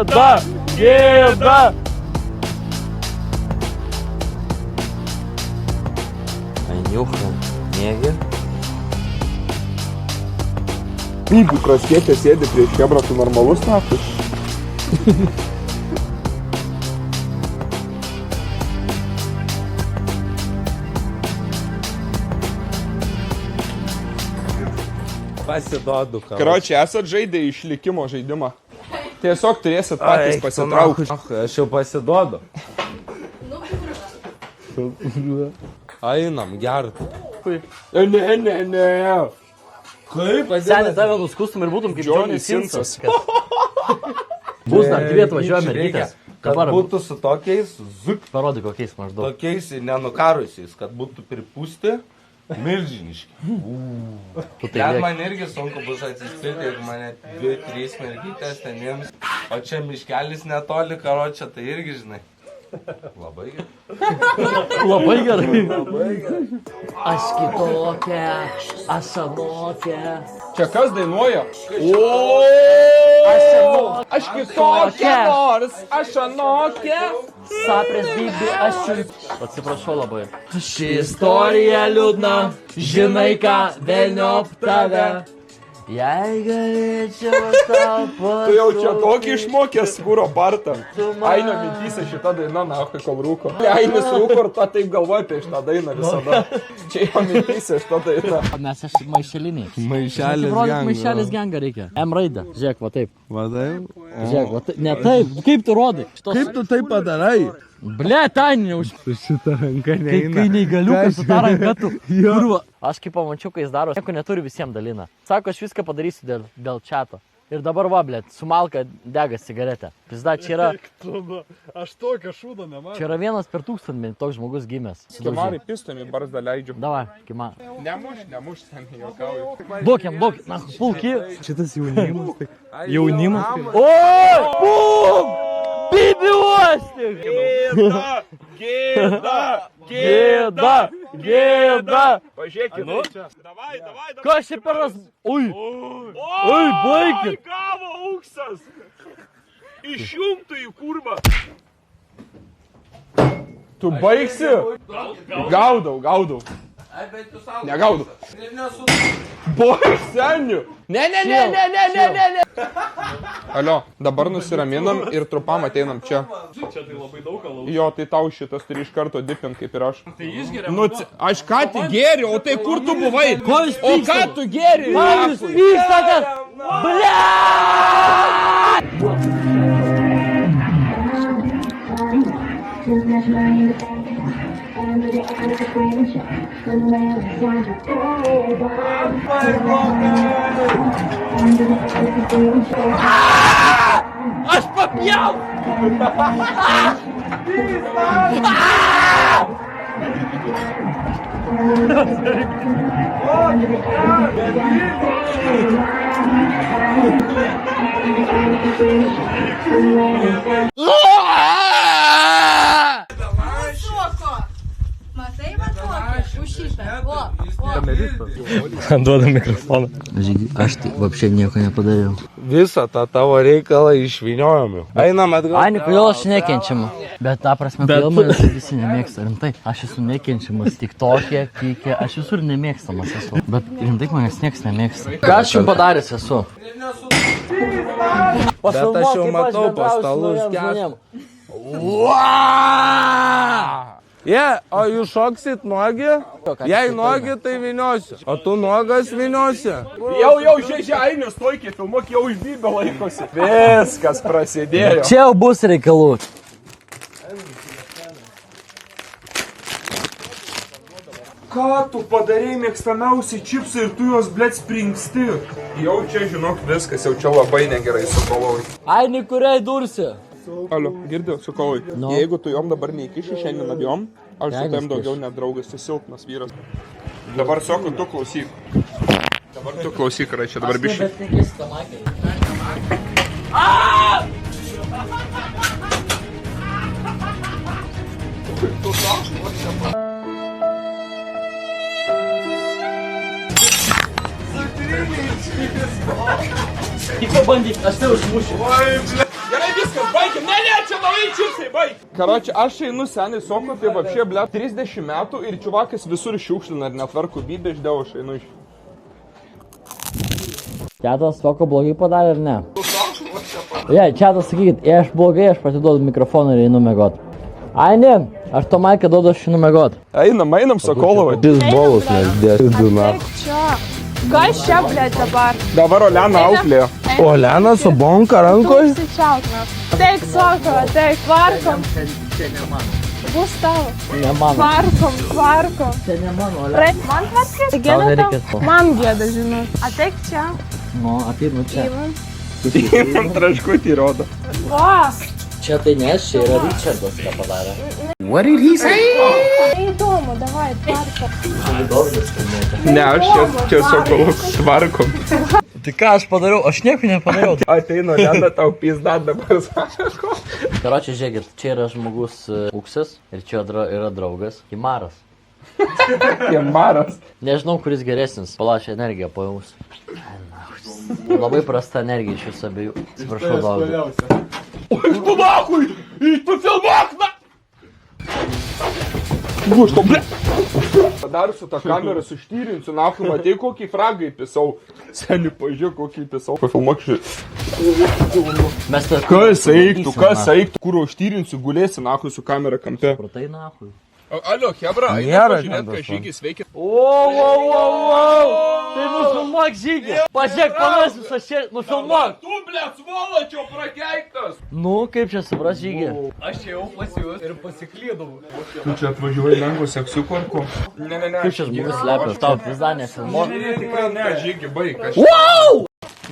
Gėda! Gėda! Aniucha, mėgi. Jeigu praskietė sėdi prieš kebrą, tu normalus takus. Pasiduodu, ką. Karočiui, esat žaidę išlikimo žaidimą. Tiesiog turėsit patys pasitraukti. Aš jau pasiduodu. Einam, gerti. Ne. Kaip? Senė, tave nuskustum ir būtum kaip Johnny Sinsas. Bus dar dvi atvažiuoja mergytės. Kad būtų su tokiais, Parodyk kokiais maždaug. tokiais nenukarusiais, kad būtų pripūsti milžiniški. Ten man irgi sunku bus atsispirti, jeigu mane 2-3 mergytės ten jiems. O čia miškelis netoli, karočią, tai irgi žinai. Labai gerai. Labai gerai. Aš kitokia, aš anokia. Čia kas dainuoja? Aš kitokia nors, aš anokia. Saprės bibi, aš jums. Atsiprašau labai. Ši istorija liūdna, žinai ką, velniop tave. Jei galėčiau tau pasakyti. Tu jau čia tokį išmokęs skūro partą. Ainio mintyse šita daina, na, kol rūko. Ainis rūko ir ta taip galvoja apie šitą dainą visada. Čia jo mintyse šitą dainą. Mes esi maišeliniai. Maišelis Maišelis gengą reikia. M raidę. Žiūrėk, va taip. Vadai? Žiūrėk, va taip. Ne taip. Kaip tu rodai? Kaip tu tai padarai? Ble, Tainė, už... Šitą ranką Kai neįgaliukas su ta ranka tu. Kurva. Aš kaip pamačiau, kai jis daro, nieko neturi visiems dalina. Sako, aš viską padarysiu dėl čato. Ir dabar va, ble, su malka dega cigaretę. Pizda, čia yra... Aš tokio šūdo nemačiau. Čia yra 1 per 1000 toks žmogus gimęs. Kimarai pistonį barzdą leidžiu. Davai, kima. Nemuš, sen juokauju. Duokiam, na, pulki. Šitas jaunimas. Jaunimas. O! Bum! Bibi uostik! Gėda! Pažiūrėkit. Nu? Davai. Kas čia per ras... Ui! Ui, baigit! Gavo auksas. Išjungtų į kurvą. Tu baigsi? Gaudau. Negaudau. Baig, seniu. Ne. Alio, dabar nusiraminam ir trumpam ateinam čia. Čia tai labai daug alaus. Jo, tai tau šitas turi iš karto dipint kaip ir aš. Tai išgeria. Nu, aš ką tik gėriu, o tai kur tu buvai? Ko jūs O ką pykstat? tu gėri? Ką jūs pykstate? Ble! Aš papjau! Matai, va tokį, už šitą. Duodam mikrofoną. Aš tai vapšė nieko nepadariau. Visą tą tavo reikalą išvyniojom jau. Einam atgal. Ai, kodėl aš nekenčiamu? Bet ta prasme, kodėl manęs visi nemėgsta. Rimtai, aš esu nekenčiamas. Tik tokie, kykė, aš visur nemėgstamas esu. Bet rimtai manęs nieks nemėgsta. Ką aš jums padaręs esu? Bet aš jau matau po stalus kęs. O jūs šoksit nuogi? Jei nuogi, tai viniosiu. O tu nuogas viniosi? Jau, žiežiainius, toikiai filmuok, jau už bybę laikosi. Viskas prasidėjo. Čia jau bus reikalų. Ką tu padarei mėgstamiausi čipsai ir tu juos, blėt, springsti? Jau čia, žinok, viskas, jau čia labai negerai sukovoj. Aini, kuriai dursi? Alio, girdėjau, sukovoj. Jeigu tu jom dabar neįkiši šiandien abiem, aš su tavim daugiau net draugas, tu silpnas vyras. Dabar sako, tu klausyk. Dabar tu klausyk, čia dabar biškai. Tik pabandyk, aš tai užmušiu. Gerai, viskas, baigiam. Ne, čia naujai čipsai, baig. Karoči, aš einu senai soko, tai vapšė, ble, 30 metų ir čiuvakas visur šiukšlina ir netvarko bybė, išdėjau, aš einu iš. Čiatas toko blogai padarė ar ne? Čiatas sakykit, aš blogai, aš patiduodu mikrofoną ir einu mėgot. Ai ne, aš to Maikė duodu, aš einu mėgot. Einam, Sokolovai. Bolos nedės, du na. Kas čia, blėt, dabar? Dabar Olena auklėjo. Olena su bonka rankoje. Teik, Sokolą, teik, tvarkom. Čia ne mano. Bus tavo. Ne mano. Tvarkom. Čia ne mano, Olena. Praeik, man tvarkės? Tau nereikės to. Man gėda, žinau. Ateik čia. Nu, ateinu čia. Imam traškutį rodo. Va. Čia tai ne, čia yra Richardas, ką padarė. Neįdomu, davai, tvarkom. Dovydas kalbėti. Ne, aš čia Sokolovas tvarkom. Tai ką aš padariau? Aš nieko nepadariau. Ateina Olena, tau pizda dabar sako. Karočią, žiūrėkit, čia yra žmogus Uksas ir čia yra draugas Kimaras. Kimaras. Nežinau, kuris geresnis. Palašia energiją pajaus. Labai prasta energija iš jūsų abiejų. Atsiprašau, Dovydas. Tu nahui! Tu filmuok, na! Gušto, ble! Padarysiu tą kamerą, suštyrinsiu, nahui, matei, kokį fragą įpisau. Seni, pažiūrėk, kokį įpisau. Pafilmuok šį. Kas eiktų? Kur užtyrinsiu, gulėsi, nahui, su kamera kampe. Pratai nahui. Alio, hebra, Nėra, pažiūrėt, ką Žygis veikia. Tai nufilmuok Žygį. Pažiūrėk, panas visas čia, nufilmuok. Tu, ble, svoločio prakeiktas. Nu, kaip čia supras Žygį? Aš ėjau pas juos ir pasiklydau. Tu čia atvažiuoji lengvo seksiuko ar ko? Ne. Kaip čia žmogus lepia? Tau pizda nefilmuok. Tikrai ne, Žygi, baig.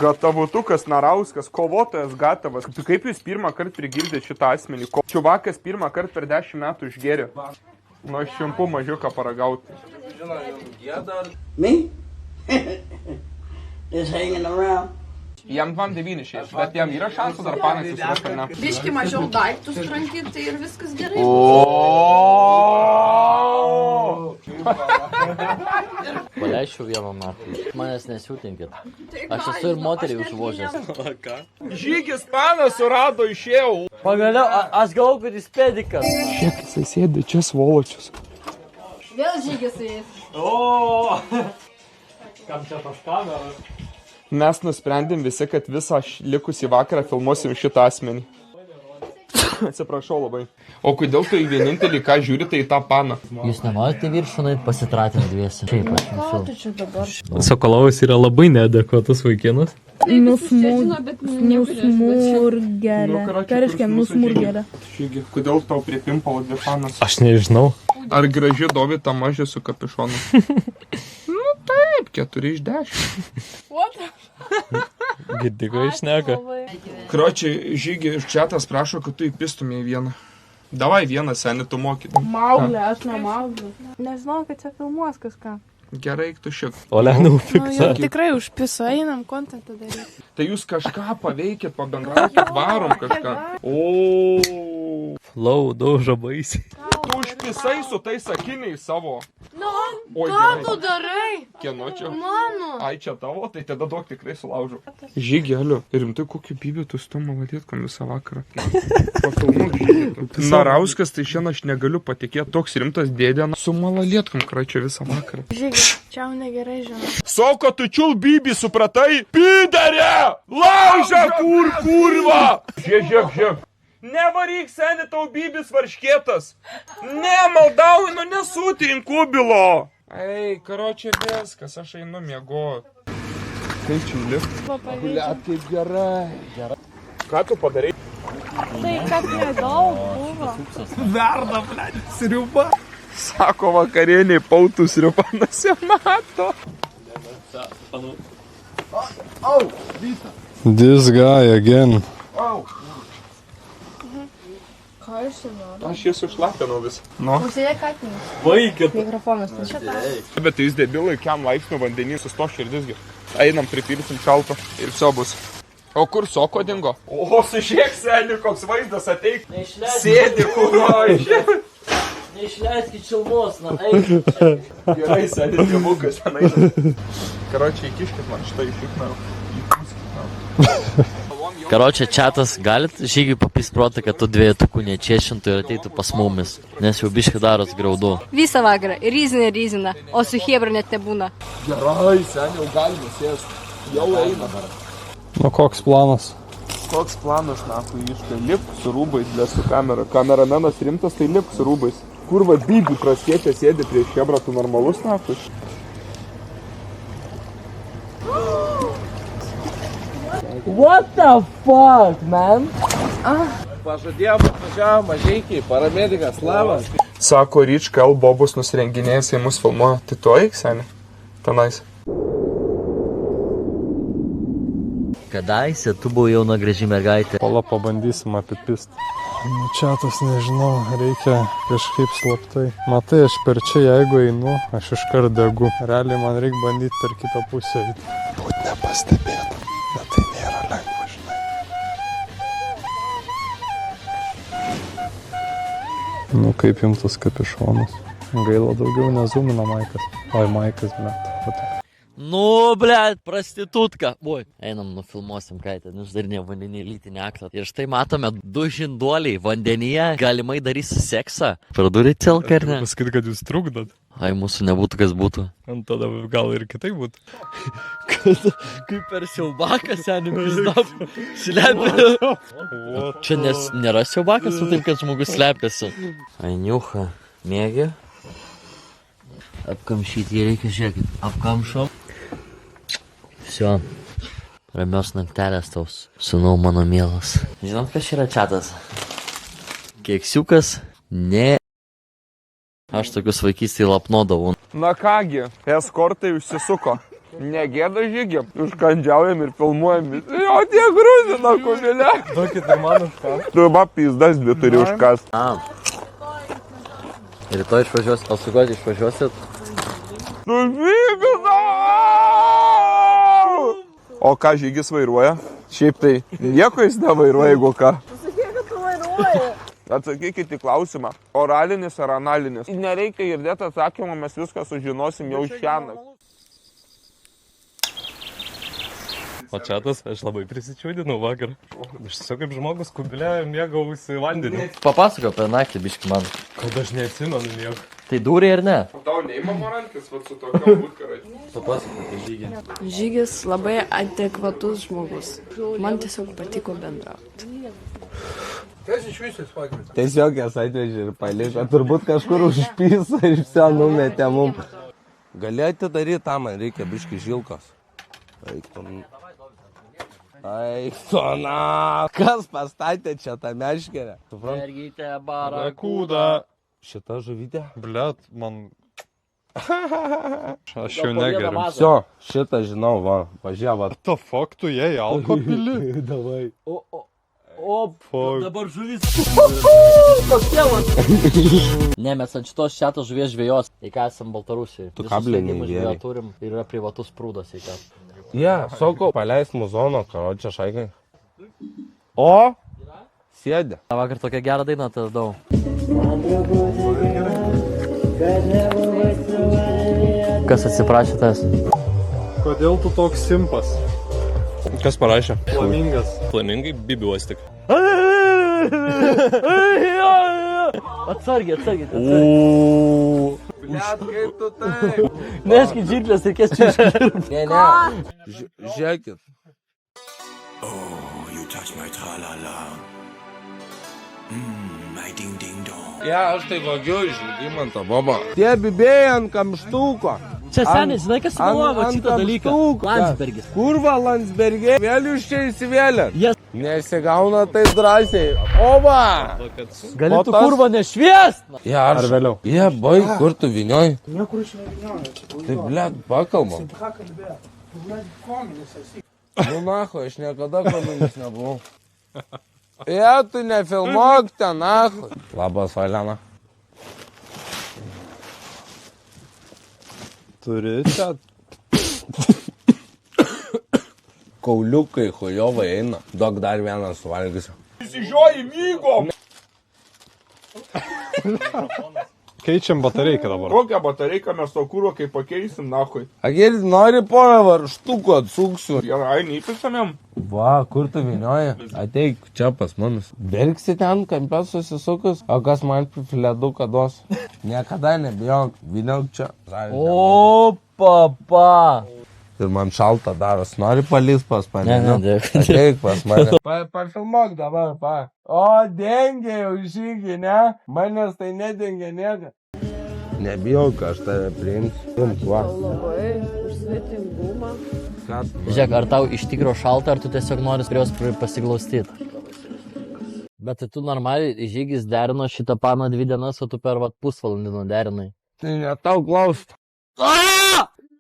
Gatavutukas Narauskas, kovotojas gatavas. Kaip jūs pirmą kartą prigirdėt šitą asmenį? Čiuvakas pirmą kartą per 10 metų išgėrė. Nu, aš šimpu mažiuką paragauti. Me? Just hanging around. Jam 2-9 šiais, bet jam yra šansų dar panas įsirasti, ar ne? Biški mažiau daiktus trankyti ir viskas gerai. Paleisčiau vieną naktį. Manęs nesiūtinkit. Aš esu ir moterį užvožęs. Žygis panas surado, išėjau. Pagaliau, aš galvoju, kad jis pedikas. Šiek, jisai sėdi čia svoločius. Vėl Žygis su jais. Kam čia tas kameras? Mes nusprendėm visi, kad visą likusį vakarą filmuosim šitą asmenį. Atsiprašau labai. O kodėl tai vienintelį, ką žiūrite į tą paną? Jūs nenorite viršūnai pasitratinti dviesi? Šiaip aš jums Čia dabar. Sokolovas yra labai neadekvatus vaikinas. Nusmurgelė. Ką reiškia nusmurgelė? Žygi, kodėl tau prie pimpalo dvi panas? Aš nežinau. Ar graži Dovita mažė su kapišonu? Nu taip, 4 iš 10. Girdi, ko išneka. Kročiai, Žygi, čiatas prašo, kad tu įpistumėjai vieną. Davai vieną, seni, tu moky. Mauglė, aš ne mauglė. Nežinau, kad čia filmuos kažką. Gerai, tu šiek. Olena Nu, užfiksa. jau tikrai užpiso, einam kontentą daryti. Tai jūs kažką paveikit, pabendraukit, varom kažką. O. Flow daužo baisiai. Tu užpisai su tais sakiniais savo. Nu, Oi, ką gerai. tu darai? Kieno čia? Mano. Ai, čia tavo, tai tada duok tikrai sulaužau. Žygeliu, ir rimtai kokį bybį tu stumą valėtkom visą vakarą. Pafilmuok Žygį. Narauskas, tai šiandien aš negaliu patikėti, toks rimtas dėdė su malalėtkom kračia visą vakarą. Žygi, čia jau negerai, žinau. Soko, tu čiul bybį, supratai? Pidarė! Laužia kurva! Žiūrėk. Nevaryk, seni, tau bybis varškėtas. Ne, maldauju, nu nesutink kubilo. Ei, karočią viskas, aš einu miegoti. Kaip čiuli? Blet, kaip gerai. Ką tu padarai? Tai kad nedaug buvo. Verda, blet, sriuba. Sako, vakarieniai pautų sriuba nusimato. This guy again. Ką iš žinau? Aš jį sušlapinau vis. Nu. Pusėje katinis. Vaikit. Mikrofonas. Bet tai jūs debilai, kiam laipsnių vandenį susto širdisgi. Einam, pripilsim šalto ir viso bus. O kur Soko dingo? O, sužiek, seni, koks vaizdas ateik. Sėdi, kuroj. Neišleiskit šilmos, na eik. Gerai, seni, dievukas, tenai. Karočiai, įkiškit man šitą išiknau. Karočią, čiatas, galit žygiui papisproti, kad tu dviejetukų nečiešintų ir ateitų pas mumis, nes jau biški daros graudu. Visą vakarą. Rizina. O su Hebra net nebūna. Gerai, seniau galime sėsti. Jau eina. Nu koks planas? Koks planas, nahu, iškai lip su rūbais, blė su kamera. Kameramenas rimtas, tai lip su rūbais. Kur va dybių praskiečia sėdi prieš Hebrą, tu normalus, nahu? What the fuck, man? Pažadėjom, atvažiavom, mažeikiai, paramedikas, labas. Sako, Ryčka, Bobus nusirenginėjęs, jie mus filmuoja. Tai tu eik, seniai? Tenais. Kadaise tu buvai jauna graži mergaitė. Pala pabandysim apipist. Nu čiatas nežinau, reikia kažkaip slaptai. Matai, aš per čia jeigu einu, aš iškart degu. Realiai man reikia bandyti per kitą pusę eiti. Būt nepastebėta, bet tai nėra lengva, žinai. Nu kaip jums tas kapišonas? Gaila daugiau nezumina Maikas. Oi, Maikas, blet. Nu, blet, prostitutka. Oi, einam, nufilmuosim, ką ten uždarinė vandenį lytinį aktą. Ir štai matome du žinduoliai vandenyje, galimai darys seksą. Praduri celką, ar ne? Pasakyt, kad jūs trukdot. Ai, mūsų nebūtų, kas būtų. Ant tada gal ir kitai būtų. Kaip per siaubakas, senim, pizdap, slepi. Čia nėra siaubakas, o taip, kad žmogus slepiasi. Ai, niucha, mėgi. Apkamšyti jį reikia, žiūrėkit. Apkamšom. Visio. Ramios naktelės taus. Sūnau mano mielas. Žinom, kas yra čiatas? Keksiukas? Ne. Aš tokius vaikystėje lapnodavau. Na kągi, eskortai užsisuko. Negėda žygį, užkandžiaujam ir filmuojam. Jo, tie grūzina, kumilė. Duokit ir man už ką. Tu va pizdas dvi turi užkas. Rytoj išvažiuosit, o su kuo išvažiuosit? Tu vykina! O ką žygis vairuoja? Šiaip tai nieko jis nevairuoja, jeigu ką. Atsakykit į klausimą. Oralinis ar analinis? Nereikia girdėti atsakymą, mes viską sužinosim jau šiandien. O čiatas, aš labai prisičiūdinau vakar. Aš tiesiog kaip žmogus kubilė mėgausi vandenį. Papasakok apie naktį, biški man. Kad aš neatsimenu nieko. Tai dūrė ar ne? O tau neįmama rankis, va su tokiam būtkarai. Papasakok apie žygį. Žygis labai adekvatus žmogus. Man tiesiog patiko bendrauti. Tiesiog jas atvežė ir paliko. Turbūt kažkur užpyso ir visi numetė mum. Gali atidaryti tą, man reikia biški žilkos. Aiktona. Kas pastatė čia tą meškerę? Mergytė barakuda. Kūda. Šita žuvytė? Blet, man... Aš jau negeriu. Всё, šitą žinau, va, pažiūrė, va. To fuck, tu jai alkopili? Davai. Dabar žuvis. Ne, mes ant šitos šiatos žuvies žvejos. Tai ką esam Baltarusijoje. Tu kablį neįvėrė. Turim ir yra privatus prūdas. Ja, sako, paleis muzono, karočią šaikai. O? Sėdė. Vakar tokią gerą dainą atradau. Kas atsiprašė tas? Kodėl tu toks simpas? Kas parašė? Flamingas. Flamingai bibiuos tik. Atsargiai. Net kaip tu taip. Neškit žirklės, reikės čia iškirpti. Ne. Žiūrėkit. Ja, aš tai vagiu iš Žygimantą, baba. Tie bibėjai ant kamštuko. Čia seniai, žinai, kas sugalvojo šitą dalyką? Landsbergis. Kurva Landsbergė? Vėl jūs čia įsivėlėt? Yes. Nesigauna tai drąsiai. Oba! Galėtų kurva nešviest! Ja, ar vėliau? Jie, bai, kur tu vinioj? Niekur iš nevinioju. Tai, blėt, pakalbam. Nu, nacho, aš niekada komunis nebuvau. Ja, tu nefilmuok ten, nacho. Labas, Valena. Turi čia. Kauliukai, chujovai eina. Duok dar vieną suvalgysiu. Įsižioji mygom. Keičiam batareiką dabar. Kokią batareiką mes to kūro, kai pakeisim, nahui. Agir, nori porą varštukų atsuksiu. Gerai, neįpisamėm. Va, kur tu vinioji? Ateik čia pas manus. Verksi ten, kampės susisukus, o kas man fleduką duos? Niekada nebijok, viniok čia. O, papa. Ir man šalta daros, nori palys pas mane? Ne, dėkui. Ateik pas mane. Pafilmuok dabar, pa. O, dengia jau žygį, ne? Manęs tai nedengia nieka. Nebijok, aš tave priimsiu. Jums, va. Labai už svetingumą. Žiūrėk, ar tau iš tikro šalta, ar tu tiesiog nori prie jos pasiglaustyti? Bet tai tu normaliai žygis derino šitą paną 2 dienas, o tu per pusvalandį nuderinai. Tai ne tau klaust.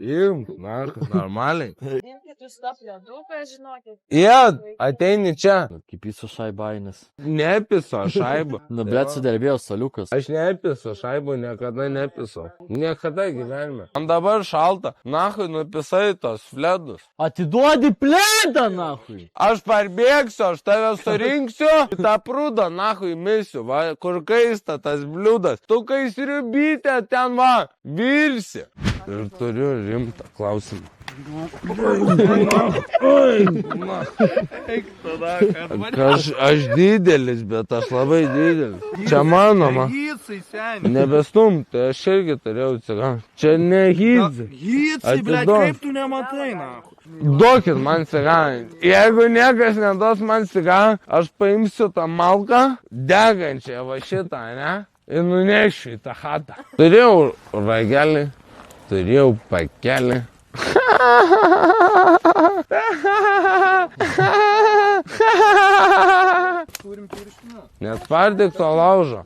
Jums, na, normaliai. Imkit jūs tą pleduką, žinokit. Jėd, ateini čia. Kaip jis su šaibainis. Nepiso šaibą. Nu, blėt, suderbėjo soliukas. Aš nepiso šaibų, niekada nepiso. Niekada gyvenime. Man dabar šalta. Nahui, nupisai tos fledus. Atiduodi pledą, nahui. Aš parbėgsiu, aš tave surinksiu. Ta prūdą, nahui, misiu. Va, kur kaista tas bliudas. Tu kai sriubytė ten, va, virsi. Ir turiu rimtą klausimą. Aš didelis, bet aš labai didelis. Čia manoma. Nebestum, tai aš irgi turėjau ciganą. Čia ne hidzai. Hidzai, blėt, kaip tu nematai, nahui. Duokit man ciganą. Jeigu niekas neduos man ciganą, aš paimsiu tą malką, degančią va šitą, ne? Ir nunešiu į tą chatą. Turėjau ragelį. Turėjau pakelį. Nespardyk to laužo.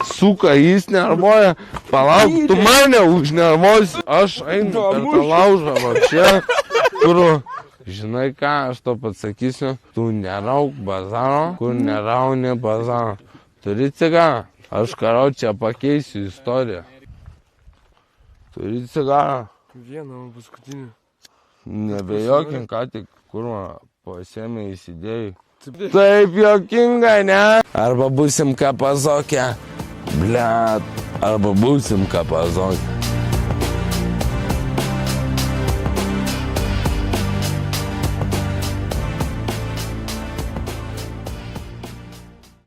Suka, jis nervuoja. Palauk, tu mane užnervuosi. Aš einu per tą laužą, va čia. Kur, žinai ką, aš to pasakysiu. Tu nerauk bazaro, kur nerauni bazaro. Turi cigarą. Aš karau čia pakeisiu istoriją. Turi cigarą. Vieną paskutinį. Nebejokim, ką tik kurva pasėmė įsidėjai. Taip jokinga, ne? Arba būsim kapazokę. Blet. Arba būsim kapazokę.